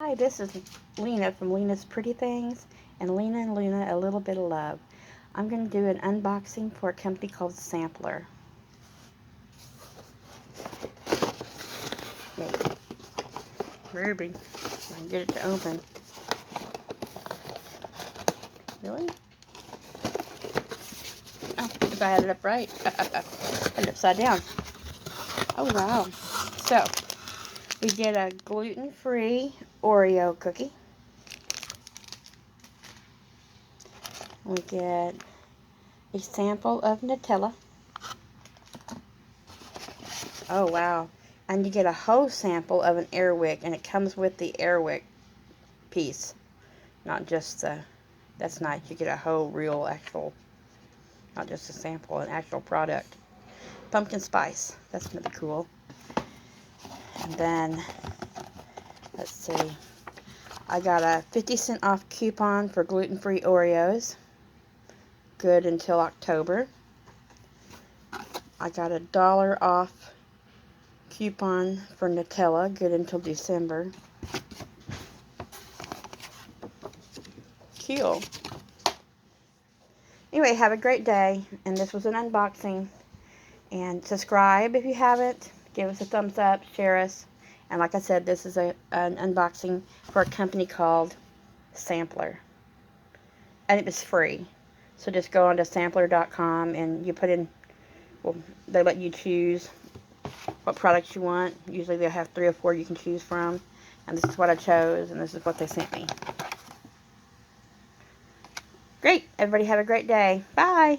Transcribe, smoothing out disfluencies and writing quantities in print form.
Hi, this is Lena from Lena's Pretty Things, and Lena and Luna, a little bit of love. I'm going to do an unboxing for a company called Sampler. Maybe. Ruby. I can get it to open. Really? Oh, if I had it up right. Had it upside down. Oh, wow. So, we get a gluten-free Oreo cookie. We get a sample of Nutella. Oh, wow. And you get a whole sample of an Airwick, and it comes with the Airwick piece. Not just the, that's nice. You get a whole real actual, not just a sample, an actual product. Pumpkin spice. That's going to be cool. And then, let's see. I got a 50-cent off coupon for gluten-free Oreos. Good until October. I got a $1 off coupon for Nutella. Good until December. Cool. Anyway, have a great day. And this was an unboxing. And subscribe if you haven't. Give us a thumbs up. Share us. And like I said, this is an unboxing for a company called Sampler. And it was free. So just go onto sampler.com and you put in, well, they let you choose what products you want. Usually they'll have 3 or 4 you can choose from. And this is what I chose, and this is what they sent me. Great. Everybody have a great day. Bye.